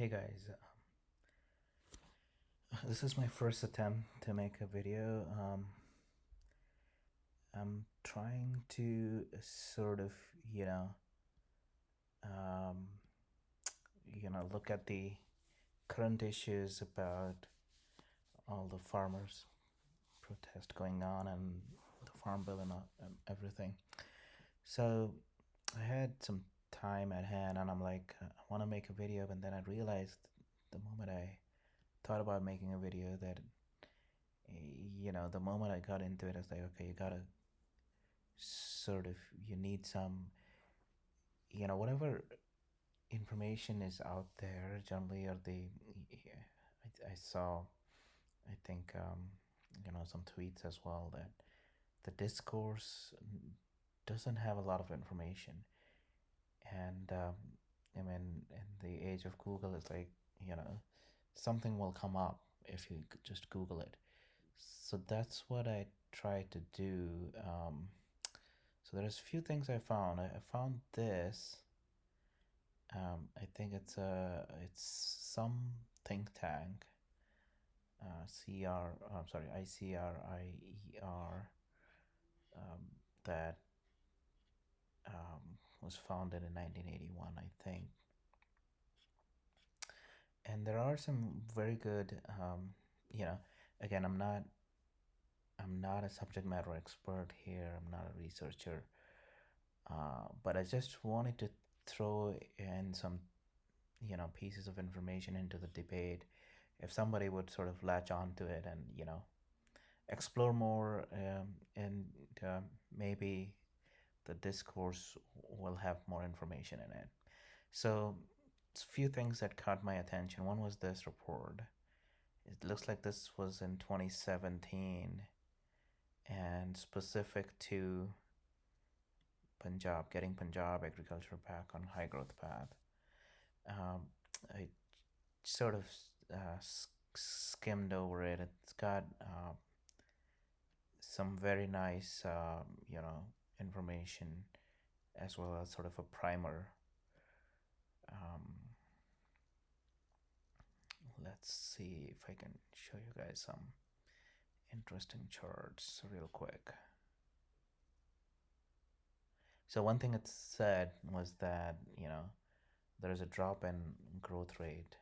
Hey guys, this is my first attempt to make a video. I'm trying to sort of, um, look at the current issues about all the farmers' protest going on and the farm bill and everything. So I had some time at hand, and I'm like, I want to make a video, but then I realized the moment I thought about making a video that the moment I got into it, I was like, okay, you gotta sort of, you need some, whatever information is out there generally, or I saw, I think, some tweets as well that the discourse doesn't have a lot of information. And I mean, in the age of Google, it's like, you know, something will come up if you just Google it. So that's what I try to do. So there's a few things I found. I found this. I think it's some think tank. I'm sorry, ICRIER, that was founded in 1981, I think. And there are some very good, you know, again, I'm not a subject matter expert here. I'm not a researcher. But I just wanted to throw in some, pieces of information into the debate. If somebody would sort of latch onto it and, explore more, and maybe the discourse will have more information in it. So, a few things that caught my attention. One was this report. It looks like this was in 2017 and specific to Punjab, getting Punjab agriculture back on high growth path. Um, I sort of skimmed over it. It's got some very nice, information, as well as sort of a primer. Um, let's see if I can show you guys some interesting charts real quick. So one thing it said was that, there is a drop in growth rate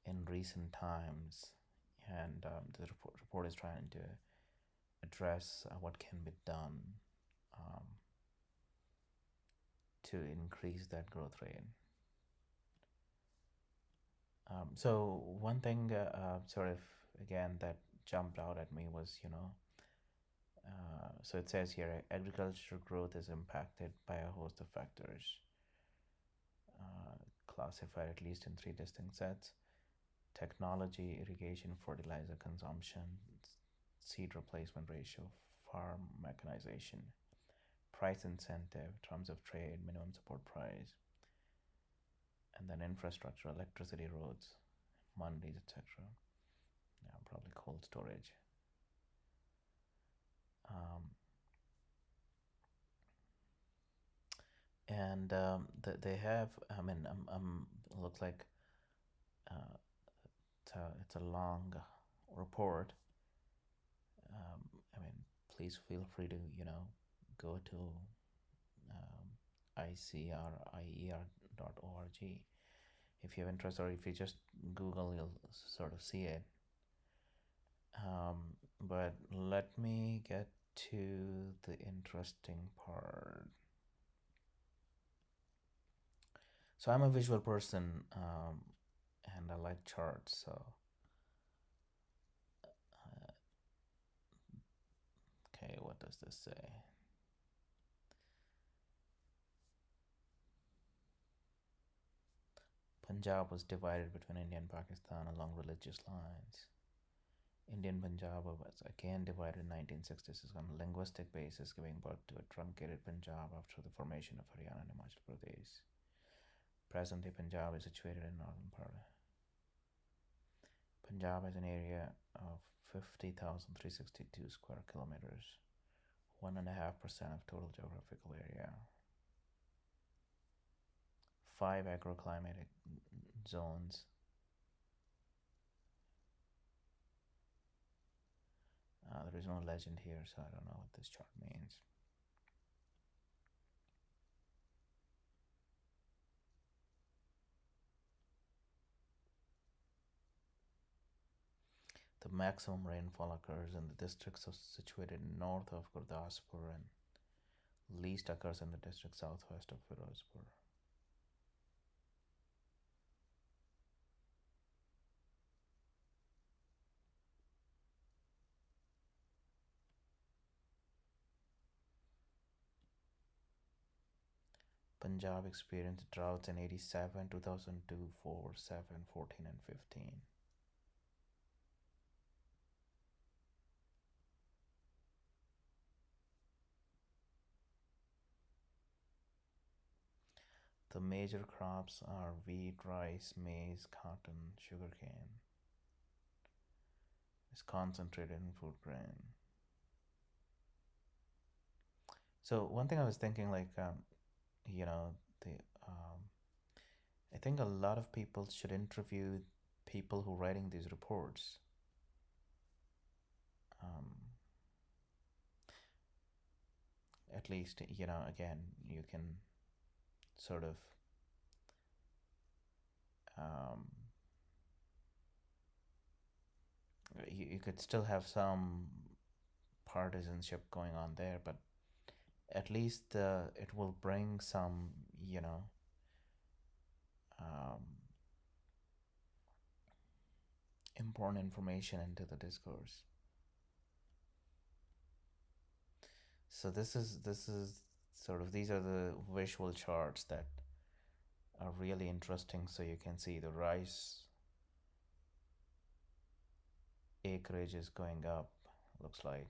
in recent times, and the report is trying to address what can be done um, to increase that growth rate. So one thing, sort of again, that jumped out at me was, so it says here, agricultural growth is impacted by a host of factors, classified at least in three distinct sets: technology, irrigation, fertilizer consumption, seed replacement ratio, farm mechanization, price incentive, terms of trade, minimum support price, and then infrastructure, electricity, roads, mandis, etc. Yeah, probably cold storage. Um, and they have, I mean, looks like it's a long report. I mean, please feel free to, go to ICRIER.org if you have interest, or if you just Google, you'll sort of see it. But let me get to the interesting part. So I'm a visual person, and I like charts. So, okay, what does this say? Punjab was divided between India and Pakistan along religious lines. Indian Punjab was again divided in 1966 on a linguistic basis, giving birth to a truncated Punjab after the formation of Haryana and Himachal Pradesh. Present-day Punjab is situated in northern part. Punjab has an area of 50,362 square kilometers, 1.5% of total geographical area. 5 agroclimatic zones. There is no legend here, so I don't know what this chart means. The maximum rainfall occurs in the districts situated north of Gurdaspur and least occurs in the district southwest of Firozpur. Punjab experienced droughts in 87, 2002, 4, 7, 14, and 15. The major crops are wheat, rice, maize, cotton, sugarcane. It's concentrated in food grain. So one thing I was thinking, like, you know, the I think a lot of people should interview people who are writing these reports. Um, at least, again, you can sort of um, you could still have some partisanship going on there, but at least it will bring some, um, important information into the discourse. So this is sort of, these are the visual charts that are really interesting. So you can see the rice acreage is going up, looks like.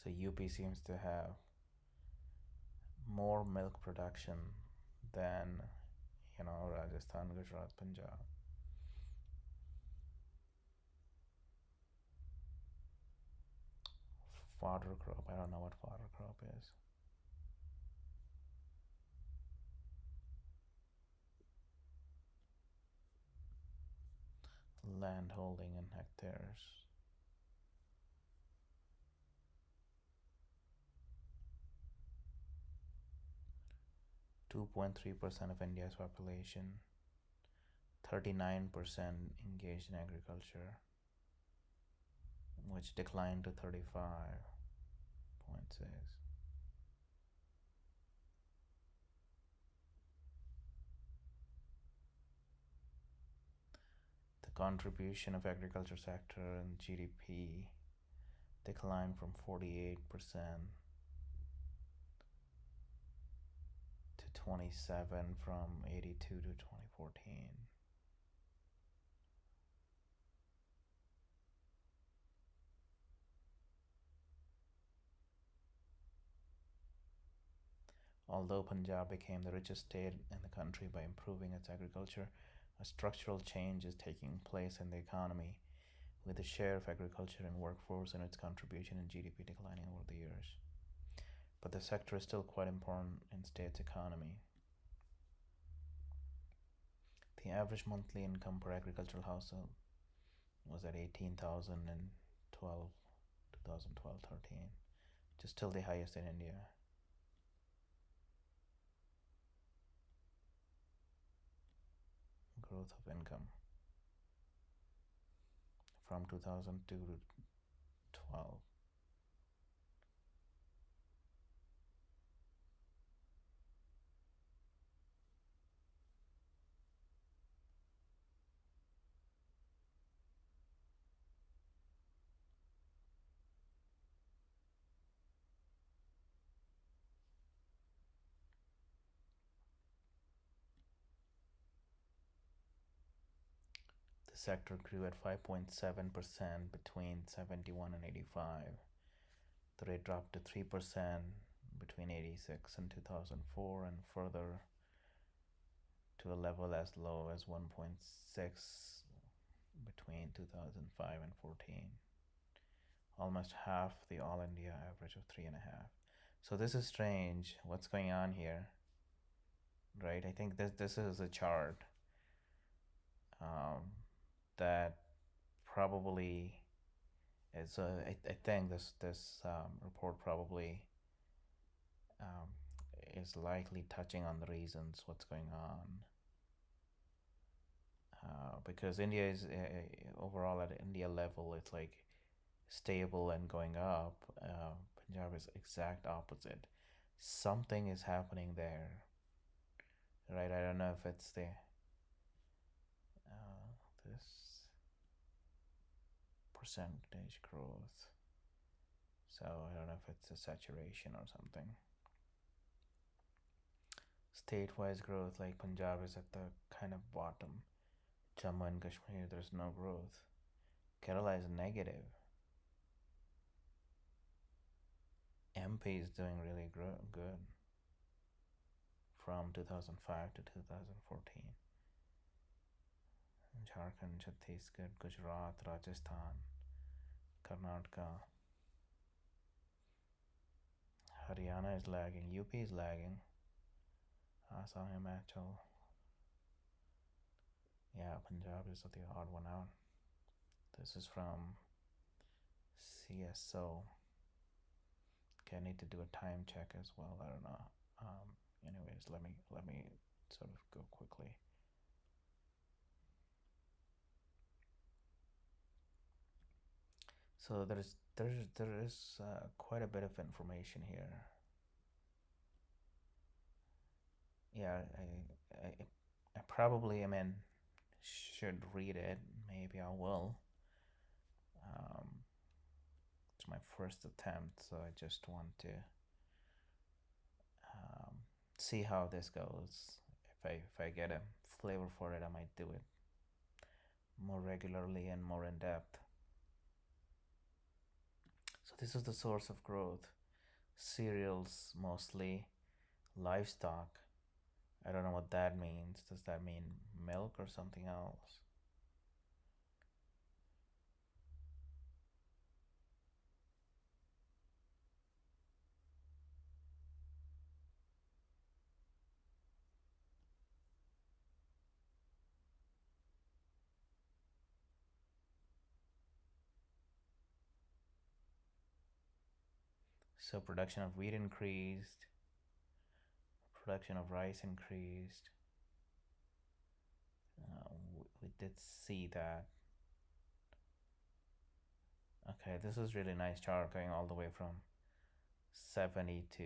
So UP seems to have more milk production than, Rajasthan, Gujarat, Punjab. Fodder crop, I don't know what fodder crop is. Land holding in hectares. Two 2.3% of India's population, 39% engaged in agriculture, which declined to 35.6. The contribution of agriculture sector in GDP declined from 48% to 27 from 82 to 2014. Although Punjab became the richest state in the country by improving its agriculture, a structural change is taking place in the economy, with the share of agriculture in workforce and its contribution in GDP declining over the years. But the sector is still quite important in state's economy. The average monthly income per agricultural household was at 18,000 in 2012-13, which is still the highest in India. Growth of income from 2002 to 12. The sector grew at 5.7% between 71 and 85. The rate dropped to 3% between 86 and 2004, and further to a level as low as 1.6 between 2005 and 14. Almost half the all India average of 3.5. So this is strange. What's going on here? Right? I think this is a chart um, that probably is. I think this report probably um, is likely touching on the reasons what's going on. Because India is overall at India level, it's like stable and going up. Punjab is exact opposite. Something is happening there, right? I don't know if it's this percentage growth. So I don't know if it's a saturation or something. State-wise growth, like Punjab is at the kind of bottom. Jammu and Kashmir, there's no growth. Kerala is negative. MP is doing really good from 2005 to 2014. Jharkhand, Chhattisgarh, Gujarat, Rajasthan, Karnataka, Haryana is lagging, UP is lagging, Assam, Himachal. Yeah, Punjab is the odd one out. This is from CSO. Okay, I need to do a time check as well. I don't know. Anyways, let me sort of go quickly. So there is quite a bit of information here. Yeah, I probably, I mean, should read it. Maybe I will. Um, it's my first attempt, so I just want to um, see how this goes. If I get a flavor for it, I might do it more regularly and more in depth. So this is the source of growth. Cereals mostly, livestock. I don't know what that means. Does that mean milk or something else? So production of wheat increased, production of rice increased. We did see that. Okay, this is really nice chart going all the way from 70 to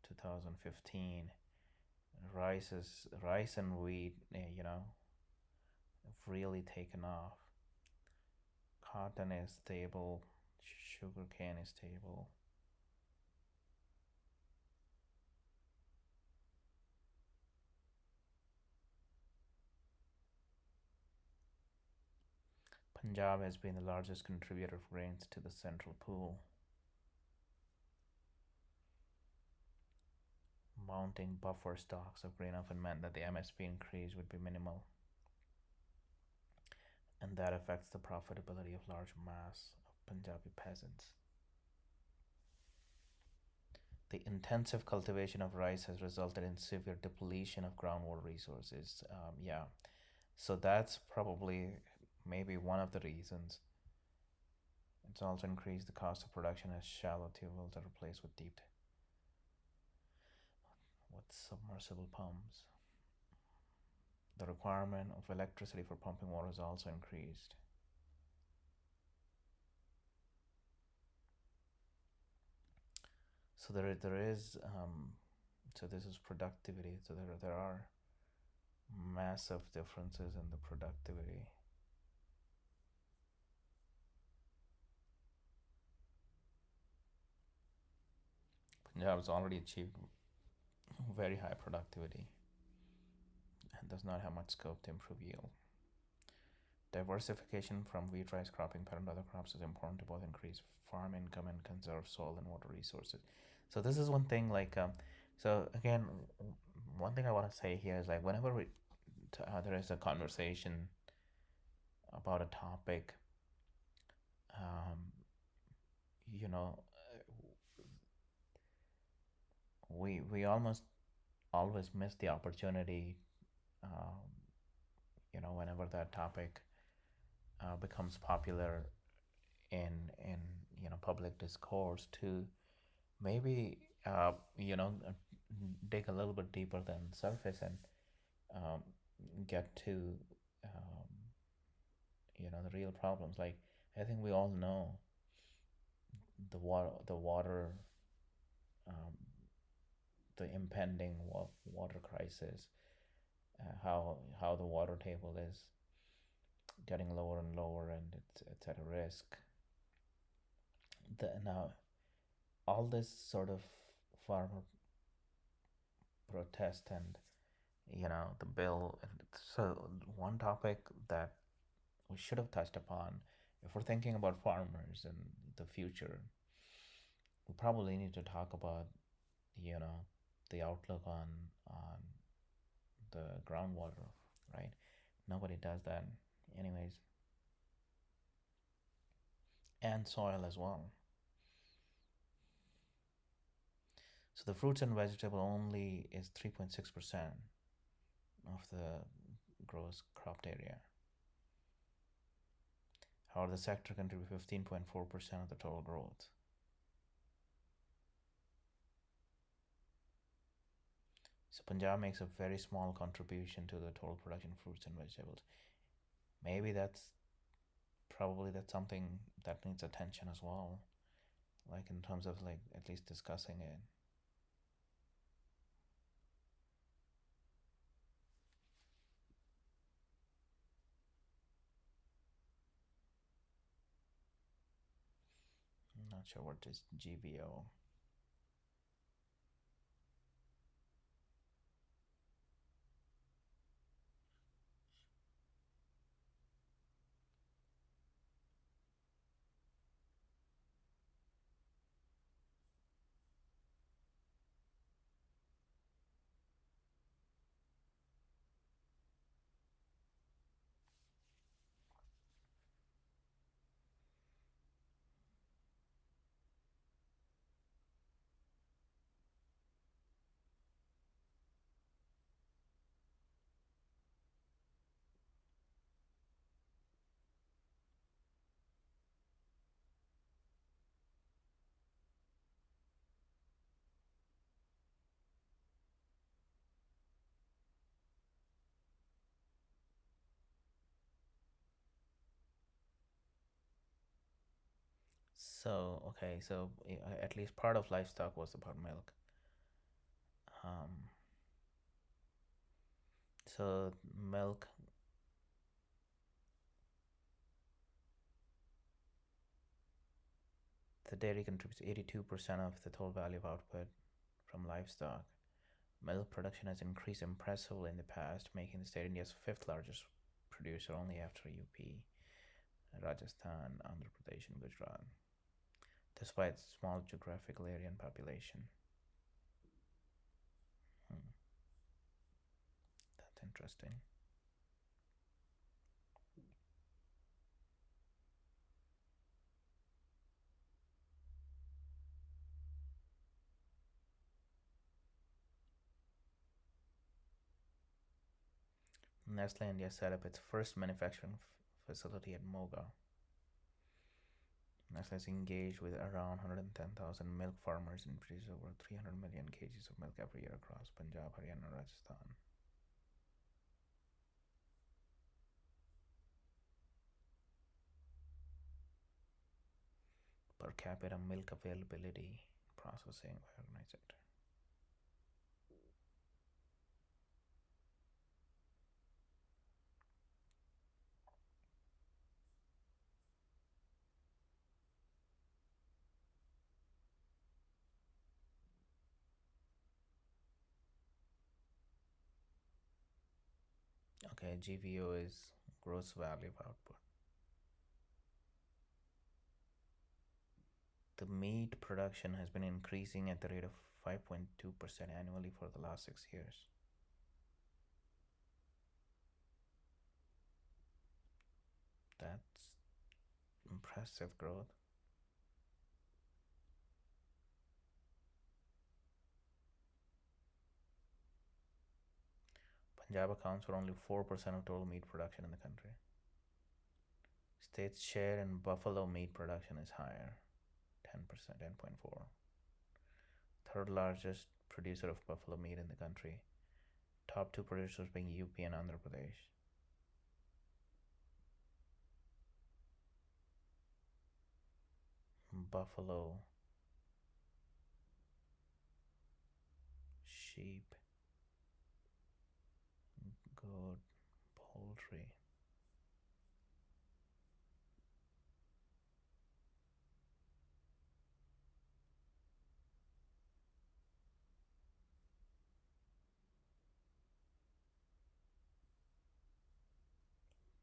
2015. Rice and wheat, have really taken off. Cotton is stable, sugarcane is stable. Punjab has been the largest contributor of grains to the central pool. Mounting buffer stocks of grain often meant that the MSP increase would be minimal, and that affects the profitability of large mass of Punjabi peasants. The intensive cultivation of rice has resulted in severe depletion of groundwater resources. Yeah, so that's probably maybe one of the reasons. It's also increased the cost of production as shallow tube wells are replaced with with submersible pumps. The requirement of electricity for pumping water has also increased. So there is so this is productivity. So there are massive differences in the productivity. Punjab has already achieved very high productivity and does not have much scope to improve yield. Diversification from wheat, rice cropping pattern to other crops is important to both increase farm income and conserve soil and water resources. So this is one thing. So again, one thing I want to say here is like whenever there is a conversation about a topic, um, you know, we almost always miss the opportunity, um, whenever that topic becomes popular in public discourse to maybe dig a little bit deeper than surface and um, get to um, the real problems. Like I think we all know the water, um, the impending water crisis, how the water table is getting lower and lower, and it's at a risk. Now all this sort of farmer protest and the bill. So one topic that we should have touched upon, if we're thinking about farmers and the future, we probably need to talk about you know the outlook on the groundwater, right? Nobody does that, anyways, and soil as well. So the fruits and vegetable only is 3.6% of the gross cropped area. However, the sector contributes 15.4% of the total growth. So Punjab makes a very small contribution to the total production of fruits and vegetables. Maybe that's something that needs attention as well, like in terms of like at least discussing it. I'm not sure what is GVO. So okay, so at least part of livestock was about milk. Um, so milk, the dairy contributes 82% of the total value of output from livestock. Milk production has increased impressively in the past, making the state India's fifth largest producer, only after UP, Rajasthan, Andhra Pradesh, and Gujarat, despite its small geographical area and population. Hmm, that's interesting. Nestle India set up its first manufacturing facility at Moga. Nestle is engaged with around 110,000 milk farmers and produces over 300 million kgs of milk every year across Punjab, Haryana, and Rajasthan. Per capita milk availability processing by organized sector. Okay, GVO is gross value of output. The meat production has been increasing at the rate of 5.2% annually for the last 6 years. That's impressive growth. Punjab accounts for only 4% of total meat production in the country. State's share in buffalo meat production is higher, 10%, 10.4. Third largest producer of buffalo meat in the country. Top two producers being UP and Andhra Pradesh. Buffalo, sheep, goat, poultry.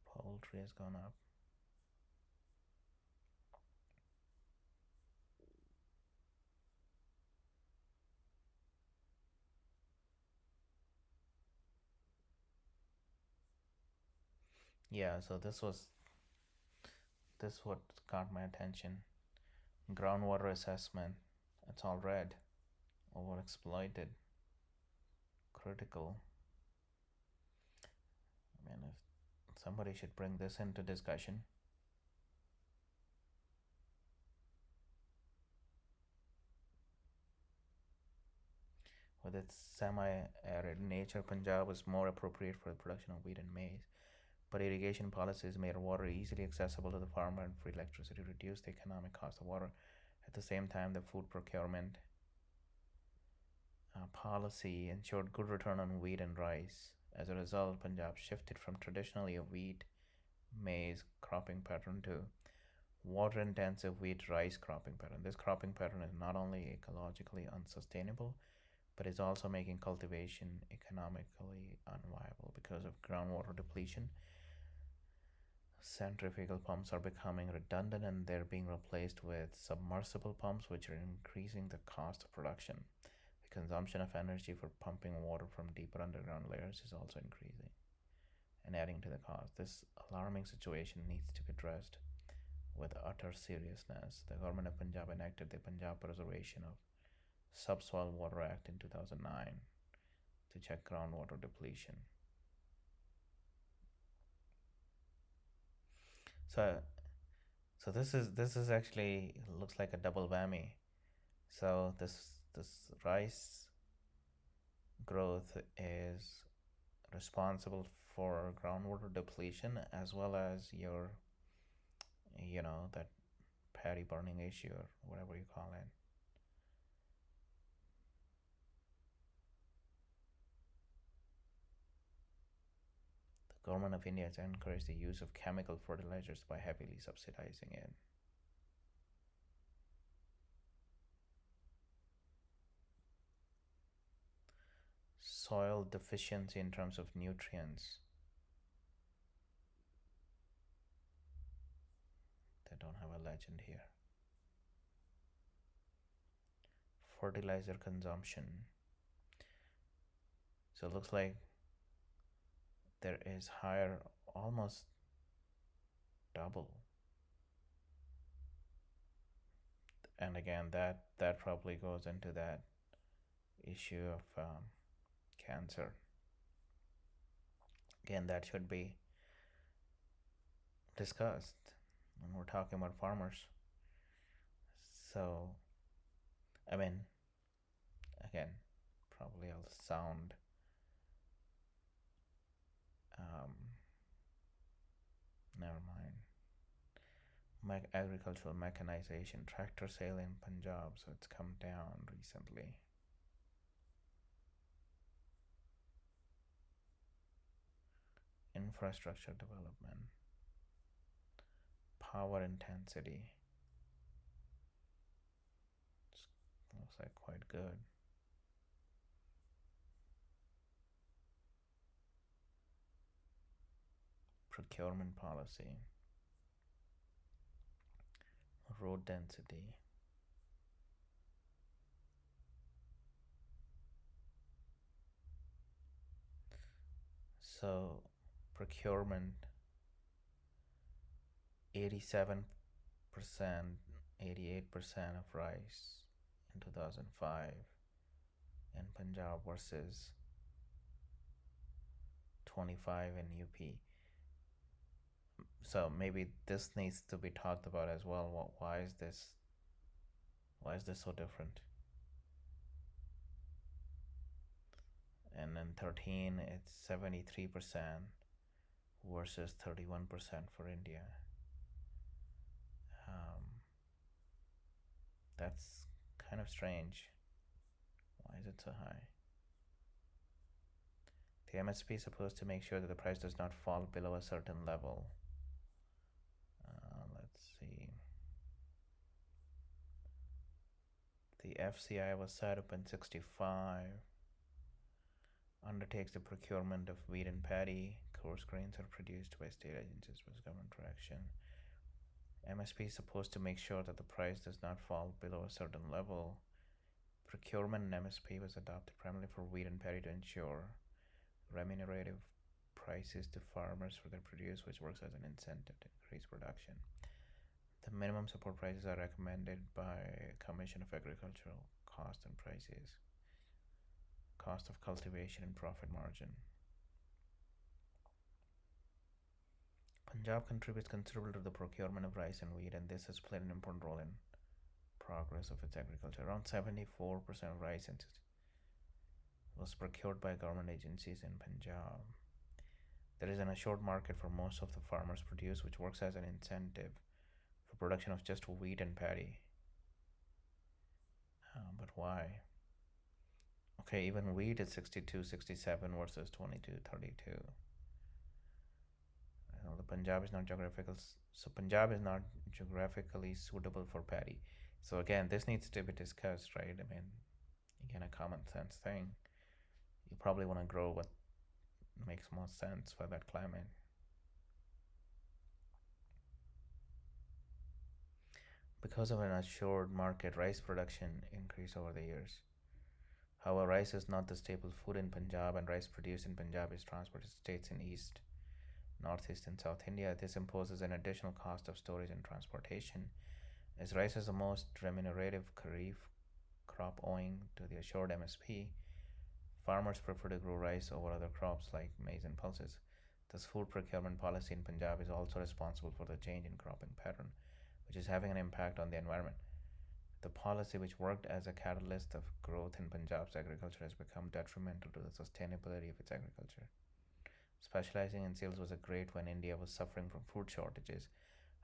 Poultry has gone up. Yeah, so this what got my attention. Groundwater assessment. It's all red. Overexploited. Critical. I mean, if somebody should bring this into discussion. With its semi-arid nature, Punjab is more appropriate for the production of wheat and maize. But irrigation policies made water easily accessible to the farmer and free electricity reduced the economic cost of water. At the same time, the food procurement policy ensured good return on wheat and rice. As a result, Punjab shifted from traditionally a wheat maize cropping pattern to water intensive wheat rice cropping pattern. This cropping pattern is not only ecologically unsustainable but is also making cultivation economically unviable because of groundwater depletion. Centrifugal pumps are becoming redundant and they're being replaced with submersible pumps, which are increasing the cost of production. The consumption of energy for pumping water from deeper underground layers is also increasing and adding to the cost. This alarming situation needs to be addressed with utter seriousness. The government of Punjab enacted the Punjab Preservation of Subsoil Water Act in 2009 to check groundwater depletion. So this is actually looks like a double whammy. So this rice growth is responsible for groundwater depletion as well as your that paddy burning issue or whatever you call it. The government of India has encouraged the use of chemical fertilizers by heavily subsidizing it. Soil deficiency in terms of nutrients. They don't have a legend here. Fertilizer consumption. So it looks like there is higher, almost double. And again, that probably goes into that issue of cancer. Again, that should be discussed when we're talking about farmers. So, I mean, again, probably I'll sound never mind. Agricultural mechanization, tractor sale in Punjab, so it's come down recently. Infrastructure development, power intensity. Looks like quite good. procurement policy, road density. So, procurement 87%, 88% of rice in 2005 in Punjab versus 25 in UP. So maybe this needs to be talked about as well. Why is this? Why is this so different? And then 13, it's 73% versus 31% for India. Um, that's kind of strange. Why is it so high? The MSP is supposed to make sure that the price does not fall below a certain level. Let's see. The FCI was set up in 65. Undertakes the procurement of wheat and paddy. Coarse grains are produced by state agencies with government direction. MSP is supposed to make sure that the price does not fall below a certain level. Procurement in MSP was adopted primarily for wheat and paddy to ensure remunerative prices to farmers for their produce, which works as an incentive to increase production. The minimum support prices are recommended by Commission of Agricultural Cost and Prices, cost of cultivation and profit margin. Punjab contributes considerably to the procurement of rice and wheat, and this has played an important role in progress of its agriculture. Around 74% of rice was procured by government agencies in Punjab. There is an assured market for most of the farmers' produce, which works as an incentive for production of just wheat and paddy. But why? Okay, even wheat is 62-67 versus 22-32. The Punjab is not Punjab is not geographically suitable for paddy. So again, this needs to be discussed, right? I mean, again, a common sense thing. You probably want to grow what makes most sense for that climate. Because of an assured market, rice production increased over the years. However, rice is not the staple food in Punjab, and rice produced in Punjab is transported to states in East, Northeast, and South India. This imposes an additional cost of storage and transportation. As rice is the most remunerative kharif crop owing to the assured MSP, farmers prefer to grow rice over other crops like maize and pulses. This food procurement policy in Punjab is also responsible for the change in cropping pattern, which is having an impact on the environment. The policy, which worked as a catalyst of growth in Punjab's agriculture, has become detrimental to the sustainability of its agriculture. Specializing in cereals was great when India was suffering from food shortages.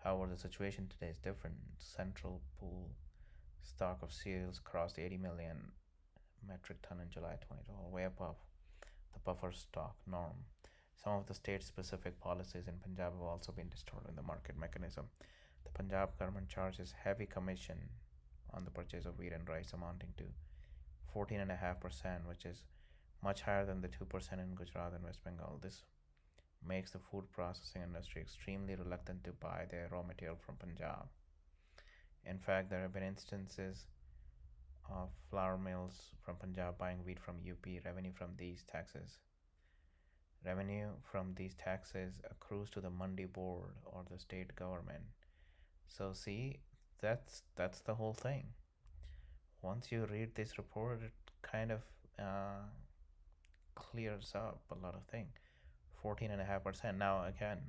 However, the situation today is different. Central pool stock of cereals crossed 80 million metric ton in July 2012, way above the buffer stock norm. Some of the state-specific policies in Punjab have also been distorted in the market mechanism. The Punjab government charges heavy commission on the purchase of wheat and rice, amounting to 14.5%, which is much higher than the 2% in Gujarat and West Bengal. This makes the food processing industry extremely reluctant to buy their raw material from Punjab. In fact, there have been instances of flour mills from Punjab buying wheat from UP. Revenue from these taxes accrues to the Mandi board or the state government. So see, that's the whole thing. Once you read this report, it kind of clears up a lot of things. 14.5%. Now again,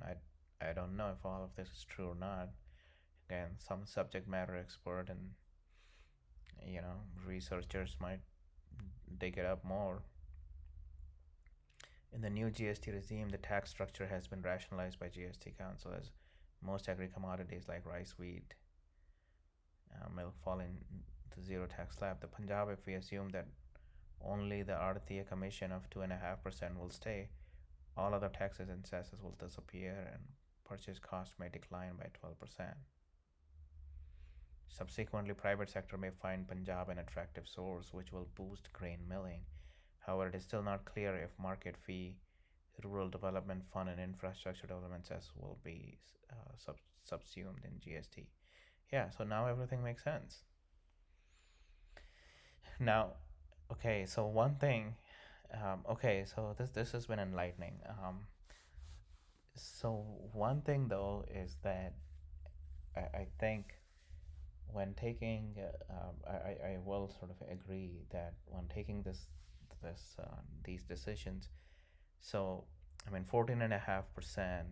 I don't know if all of this is true or not. Again, some subject matter expert and researchers might dig it up more. In the new GST regime, the tax structure has been rationalized by GST Council, as most agri commodities like rice, wheat, milk fall in the zero tax slab. The Punjab, if we assume that only the Artiya commission of 2.5% will stay, all other taxes and cesses will disappear and purchase cost may decline by 12%. Subsequently, private sector may find Punjab an attractive source which will boost grain milling. However, it is still not clear if market fee Rural Development Fund and Infrastructure Development Cess will be subsumed in GST. Yeah, so now everything makes sense. Now, okay, so one thing, okay, so this has been enlightening. So one thing though is that I think when taking, I will sort of agree that when taking these decisions, so I mean 14.5%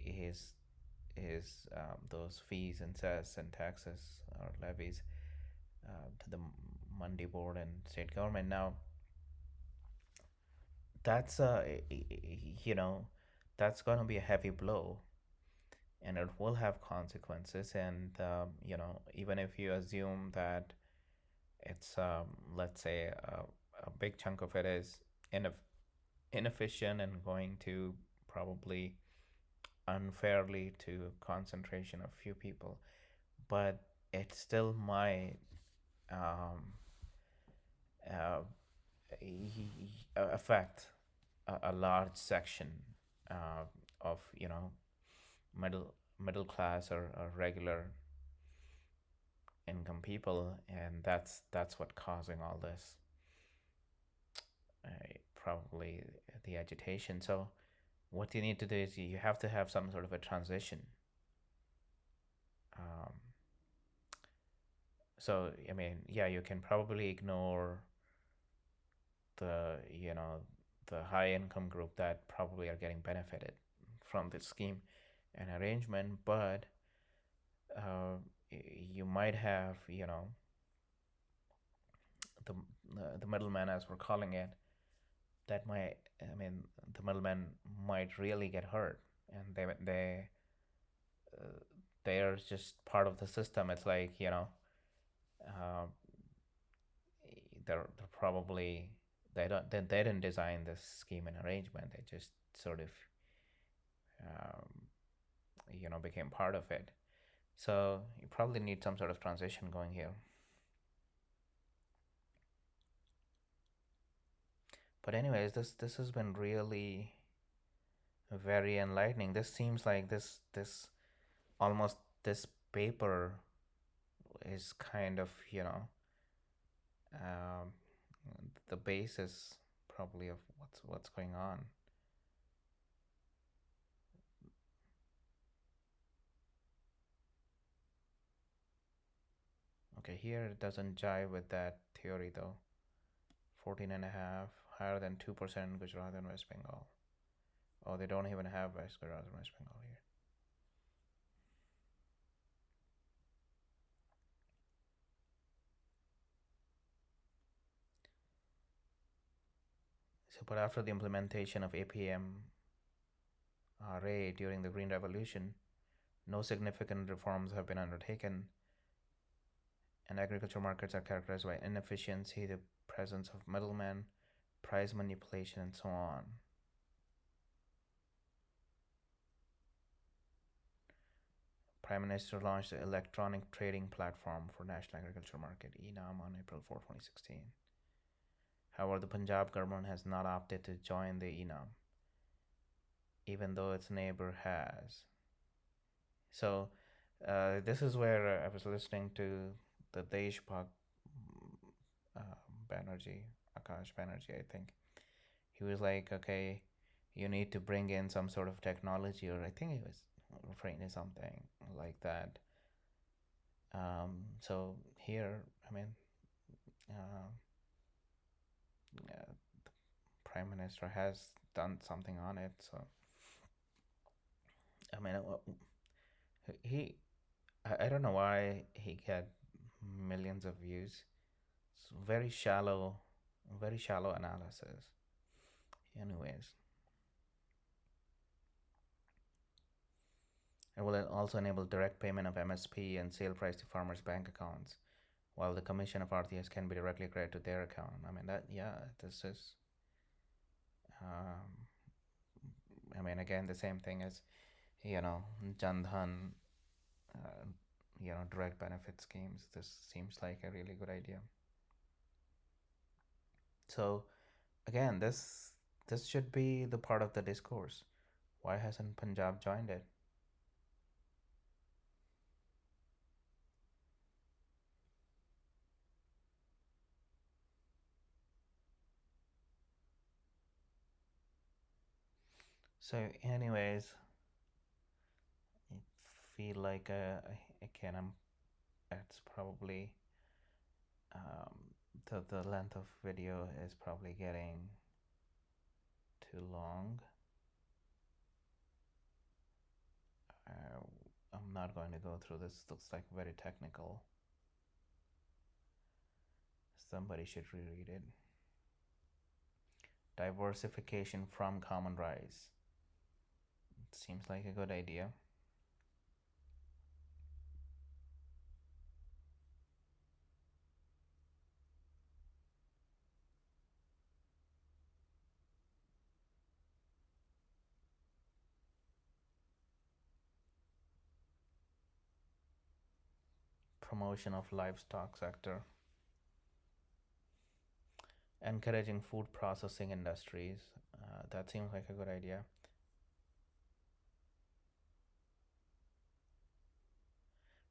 is those fees and cess and taxes or levies to the Mandi board and state government. Now that's you know that's going to be a heavy blow, and it will have consequences. And even if you assume that it's let's say a big chunk of it is inefficient and going to probably unfairly to concentration of few people, but it still might um, uh, affect a large section uh, of middle middle class or regular income people, and that's what causing all this, probably the agitation. So what you need to do is you have to have some sort of a transition. Um, so I mean, yeah, you can probably ignore the the high income group that probably are getting benefited from this scheme and arrangement, but uh, you might have the the middleman, as we're calling it, that might, I mean, the middleman might really get hurt, and uh, they're just part of the system. It's like uh, they're probably they didn't design this scheme and arrangement. They just sort of um, became part of it. So you probably need some sort of transition going here. But anyways, this has been really very enlightening. This seems like this almost this paper is kind of um, the basis probably of what's going on. Okay, here it doesn't jive with that theory though. 14 and a half, higher than 2% in Gujarat and West Bengal. Oh, they don't even have West Gujarat and West Bengal here. So, but after the implementation of APM-RA during the Green Revolution, no significant reforms have been undertaken, and agriculture markets are characterized by inefficiency, the presence of middlemen, price manipulation, and so on. Prime Minister launched the Electronic Trading Platform for National Agriculture Market (ENAM) on April 4, 2016. However, the Punjab government has not opted to join the ENAM, even though its neighbor has. So, this is where I was listening to the Deshbhakt uh, Banerjee, Akash Banerjee, I think. He was like, okay, you need to bring in some sort of technology, or I think he was referring to something like that. So here, I mean, uh, the prime minister has done something on it. So I mean, he, I don't know why he got millions of views. It's very shallow analysis. Anyways, it will also enable direct payment of MSP and sale price to farmers' bank accounts, while the commission of RTS can be directly credited to their account. I mean that, yeah, this is, um, I mean, again, the same thing as Jandhan, uh, direct benefit schemes. This seems like a really good idea. So again, this This should be the part of the discourse. Why hasn't Punjab joined it? So, anyways, I feel like again, it's probably um, the length of video is probably getting too long. Uh, I'm not going to go through this. Looks like very technical. Somebody should reread it. Diversification from common rice. It seems like a good idea. Promotion of livestock sector. Encouraging food processing industries. That seems like a good idea.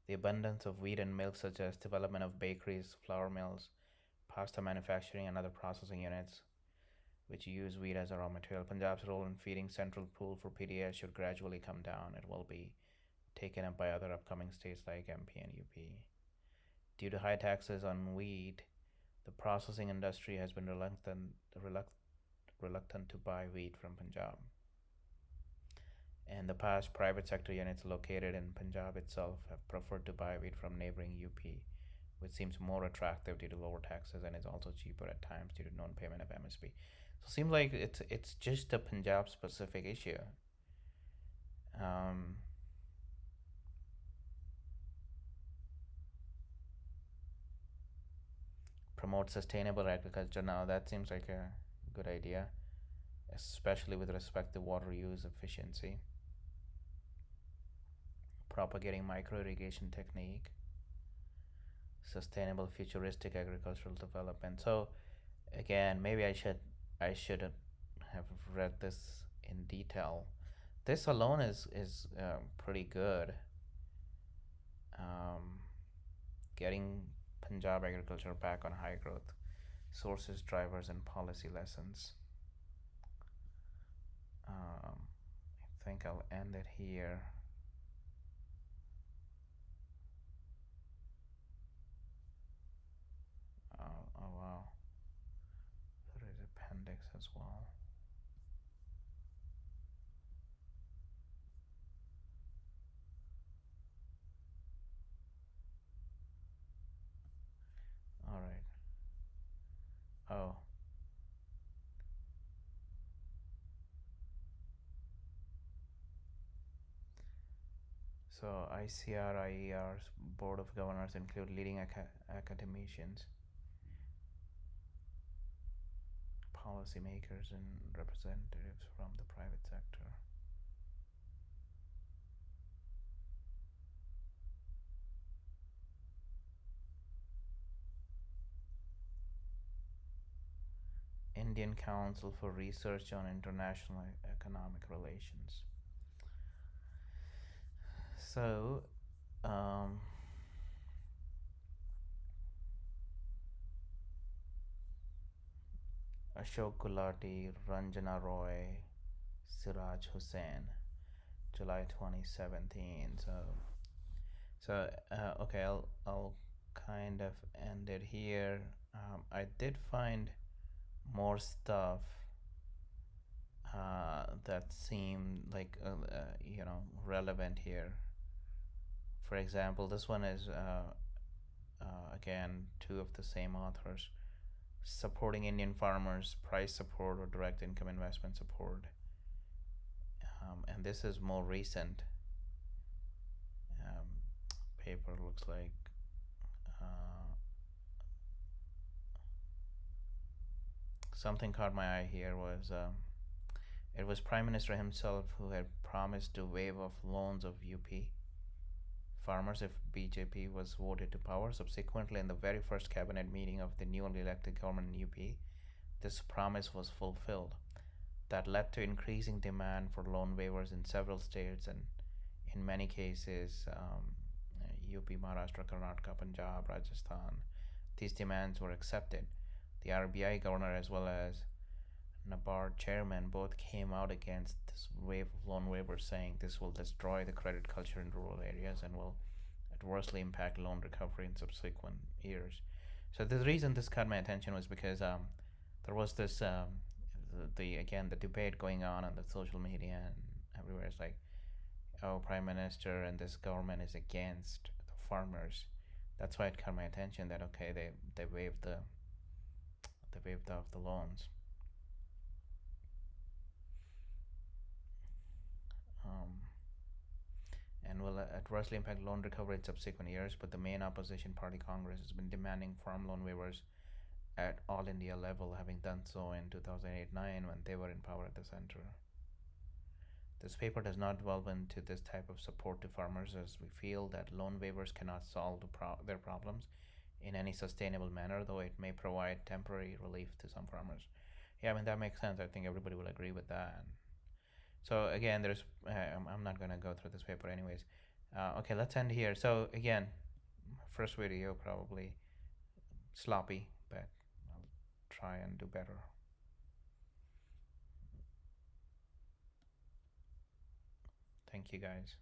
The abundance of wheat and milk suggests development of bakeries, flour mills, pasta manufacturing, and other processing units which use wheat as a raw material. Punjab's role in feeding central pool for PDS should gradually come down. It will be taken up by other upcoming states like MP and UP. Due to high taxes on wheat, the processing industry has been reluctant to buy wheat from Punjab. In the past, private sector units located in Punjab itself have preferred to buy wheat from neighboring UP, which seems more attractive due to lower taxes and is also cheaper at times due to non-payment of MSP. So it seems like it's just a Punjab specific issue. Um, Promote sustainable agriculture. Now that seems like a good idea, especially with respect to water use efficiency. Propagating micro irrigation technique, sustainable futuristic agricultural development. So again, maybe I should have read this in detail. This alone is pretty good. Um, Getting Punjab agriculture back on high growth, sources, drivers, and policy lessons. I think I'll end it here. Oh wow, there is appendix as well. All right. Oh, so ICRIER's board of governors include leading academicians, policymakers, and representatives from the private sector. Indian Council for Research on International Economic Relations. So, um, Ashok Gulati, Ranjana Roy, Siraj Hussain, July 2017. Okay, I'll kind of end it here. I did find more stuff that seemed like relevant here. For example, this one is again two of the same authors. Supporting Indian farmers, price support or direct income investment support. And this is more recent um, paper, looks like. Something caught my eye here was it was Prime Minister himself who had promised to waive off loans of UP farmers if BJP was voted to power. Subsequently, in the very first cabinet meeting of the newly elected government in UP, this promise was fulfilled. that led to increasing demand for loan waivers in several states, and in many cases, UP, Maharashtra, Karnataka, Punjab, Rajasthan. These demands were accepted. The RBI governor as well as NABARD chairman both came out against this wave of loan waivers, saying this will destroy the credit culture in rural areas and will adversely impact loan recovery in subsequent years. So the reason this caught my attention was because there was this the again the debate going on the social media and everywhere. It's like, oh, prime minister and this government is against the farmers. That's why it caught my attention that okay, they waived off the loans. Um, and will adversely impact loan recovery in subsequent years. But the main opposition party, Congress, has been demanding farm loan waivers at all India level, having done so in 2008-9 when they were in power at the center. This paper does not delve into this type of support to farmers, as we feel that loan waivers cannot solve their problems in any sustainable manner, though it may provide temporary relief to some farmers. Yeah, I mean, that makes sense. I think everybody will agree with that. So again, I'm not gonna go through this paper anyways. Okay, let's end here. So again, first video probably sloppy, but I'll try and do better. Thank you guys.